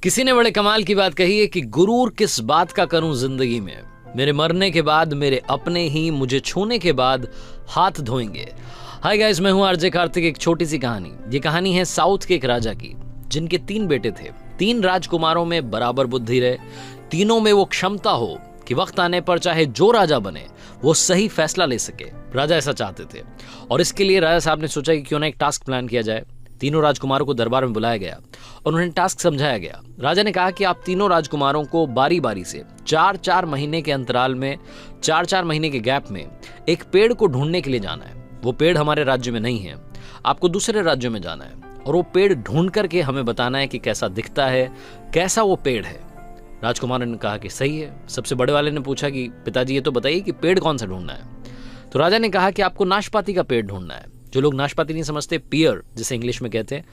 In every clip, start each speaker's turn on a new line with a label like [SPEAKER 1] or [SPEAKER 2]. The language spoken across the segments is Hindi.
[SPEAKER 1] किसी ने बड़े कमाल की बात कही है कि गुरूर किस बात का करूं जिंदगी में, मेरे मरने के बाद मेरे अपने ही मुझे छूने के बाद हाथ धोएंगे। हाय गाइस, मैं हूं आरजे कार्तिक। एक छोटी सी कहानी। ये कहानी है साउथ के एक राजा की, जिनके 3 बेटे थे। 3 राजकुमारों में बराबर बुद्धि रहे, तीनों में वो क्षमता हो कि वक्त आने पर चाहे जो राजा बने वो सही फैसला ले सके। राजा ऐसा चाहते थे और इसके लिए राजा साहब ने सोचा कि क्यों ना एक टास्क प्लान किया जाए। तीनों राजकुमारों को दरबार में बुलाया गया और उन्हें टास्क समझाया गया। राजा ने कहा कि आप तीनों राजकुमारों को बारी बारी से 4-4 महीने के अंतराल में, 4-4 महीने के गैप में एक पेड़ को ढूंढने के लिए जाना है। वो पेड़ हमारे राज्य में नहीं है, आपको दूसरे राज्यों में जाना है और वो पेड़ ढूंढ करके हमें बताना है कि कैसा दिखता है, कैसा वो पेड़ है। राजकुमारों ने कहा कि सही है। सबसे बड़े वाले ने पूछा कि पिताजी ये तो बताइए कि पेड़ कौन सा ढूंढना है। तो राजा ने कहा कि आपको नाशपाती का पेड़ ढूंढना है। जो लोग नाशपाती नहीं समझते, पियर जिसे इंग्लिश में कहते हैं,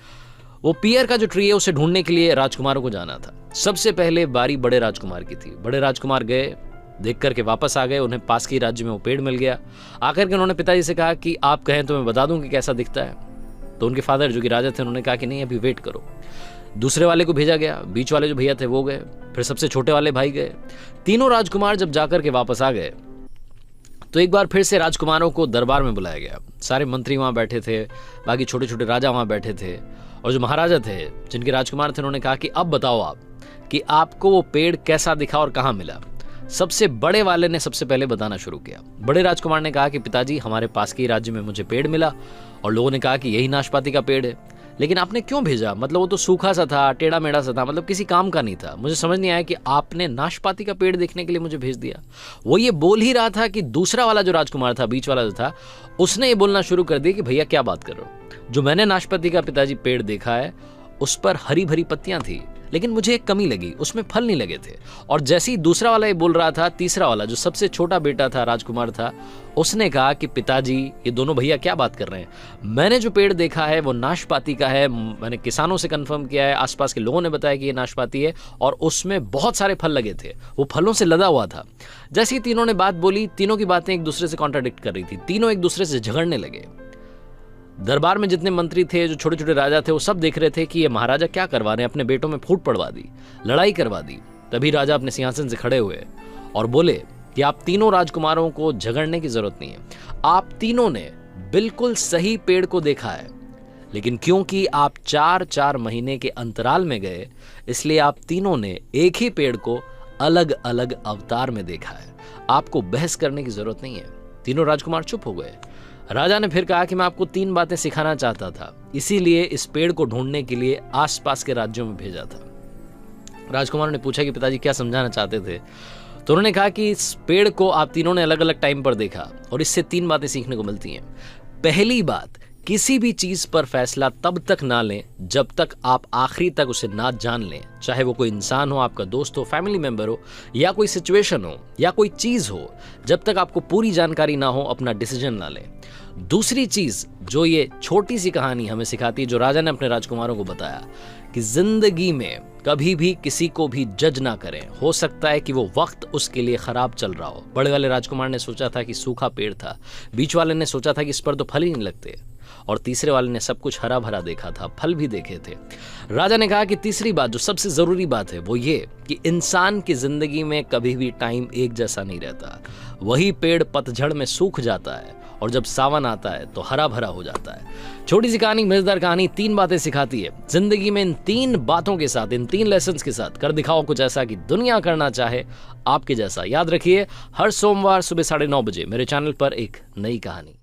[SPEAKER 1] वो पियर का जो ट्री है उसे ढूंढने के लिए राजकुमारों को जाना था। सबसे पहले बारी बड़े राजकुमार की थी। बड़े राजकुमार गए, देख करके वापस आ गए। उन्हें पास के राज्य में वो पेड़ मिल गया। आकर के उन्होंने पिताजी से कहा कि आप कहें तो मैं बता दूं कि कैसा दिखता है। तो उनके फादर जो कि राजा थे, उन्होंने कहा कि नहीं, अभी वेट करो। दूसरे वाले को भेजा गया, बीच वाले जो भैया थे वो गए, फिर सबसे छोटे वाले भाई गए। तीनों राजकुमार जब जाकर के वापस आ गए तो एक बार फिर से राजकुमारों को दरबार में बुलाया गया। सारे मंत्री वहां बैठे थे, बाकी छोटे छोटे राजा वहां बैठे थे और जो महाराजा थे, जिनके राजकुमार थे, उन्होंने कहा कि अब बताओ आप कि आपको वो पेड़ कैसा दिखा और कहां मिला। सबसे बड़े वाले ने सबसे पहले बताना शुरू किया। बड़े राजकुमार ने कहा कि पिताजी, हमारे पास के राज्य में मुझे पेड़ मिला और लोगों ने कहा कि यही नाशपाती का पेड़ है, लेकिन आपने क्यों भेजा? मतलब वो तो सूखा सा था, टेढ़ा मेढ़ा सा था, मतलब किसी काम का नहीं था। मुझे समझ नहीं आया कि आपने नाशपाती का पेड़ देखने के लिए मुझे भेज दिया। वो ये बोल ही रहा था कि दूसरा वाला जो राजकुमार था, बीच वाला जो था, उसने ये बोलना शुरू कर दिया कि भैया क्या बात कर रहे हो? जो मैंने नाशपाती का पिताजी पेड़ देखा है उस पर हरी भरी पत्तियां थी, लेकिन मुझे एक कमी लगी, उसमें फल नहीं लगे थे। और जैसे ही दूसरा वाला ये बोल रहा था, तीसरा वाला जो सबसे छोटा बेटा था, राजकुमार था, उसने कहा कि पिताजी, ये दोनों भैया क्या बात कर रहे हैं? मैंने जो पेड़ देखा है वो नाशपाती का है। मैंने किसानों से कंफर्म किया है, आसपास के लोगों ने बताया कि ये नाशपाती है और उसमें बहुत सारे फल लगे थे, वो फलों से लदा हुआ था। जैसे ही तीनों ने बात बोली, तीनों की बातें एक दूसरे से कॉन्ट्राडिक्ट कर रही थी। तीनों एक दूसरे से झगड़ने लगे। दरबार में जितने मंत्री थे, जो छोटे छोटे राजा थे, वो सब देख रहे थे कि ये महाराजा क्या करवा रहे हैं, अपने बेटों में फूट पड़वा दी, लड़ाई करवा दी। तभी राजा अपने सिंहासन से खड़े हुए और बोले कि आप तीनों राजकुमारों को झगड़ने की जरूरत नहीं है। आप तीनों ने बिल्कुल सही पेड़ को देखा है, लेकिन क्योंकि आप 4-4 महीने के अंतराल में गए, इसलिए आप तीनों ने एक ही पेड़ को अलग अलग अवतार में देखा है। आपको बहस करने की जरूरत नहीं है। तीनों राजकुमार चुप हो गए। राजा ने फिर कहा कि मैं आपको 3 बातें सिखाना चाहता था, इसीलिए इस पेड़ को ढूंढने के लिए आसपास के राज्यों में भेजा था। राजकुमारों ने पूछा कि पिताजी क्या समझाना चाहते थे? तो उन्होंने कहा कि इस पेड़ को आप तीनों ने अलग अलग टाइम पर देखा और इससे 3 बातें सीखने को मिलती हैं। पहली बात, किसी भी चीज पर फैसला तब तक ना लें जब तक आप आखिरी तक उसे ना जान लें। चाहे वो कोई इंसान हो, आपका दोस्त हो, फैमिली मेंबर हो, या कोई सिचुएशन हो, या कोई चीज हो, जब तक आपको पूरी जानकारी ना हो अपना डिसीजन ना लें। दूसरी चीज जो ये छोटी सी कहानी हमें सिखाती है, जो राजा ने अपने राजकुमारों को बताया, कि जिंदगी में कभी भी किसी को भी जज ना करें। हो सकता है कि वो वक्त उसके लिए खराब चल रहा हो। बड़े वाले राजकुमार ने सोचा था कि सूखा पेड़ था, बीच वाले ने सोचा था कि इस पर तो फल ही नहीं लगते, और तीसरे वाले ने सब कुछ हरा भरा देखा था, फल भी देखे थे। राजा ने कहा कि तीसरी बात जो सबसे जरूरी बात है वो ये कि इंसान की जिंदगी में कभी भी टाइम एक जैसा नहीं रहता। वही पेड़ पतझड़ में सूख जाता है और जब सावन आता है तो हरा भरा हो जाता है। छोटी सी कहानी, मजेदार कहानी, 3 बातें सिखाती है। जिंदगी में इन 3 बातों के साथ, इन 3 लेसन्स के साथ कर दिखाओ कुछ ऐसा कि दुनिया करना चाहे आपके जैसा। याद रखिए, हर सोमवार सुबह 9:30 बजे मेरे चैनल पर एक नई कहानी।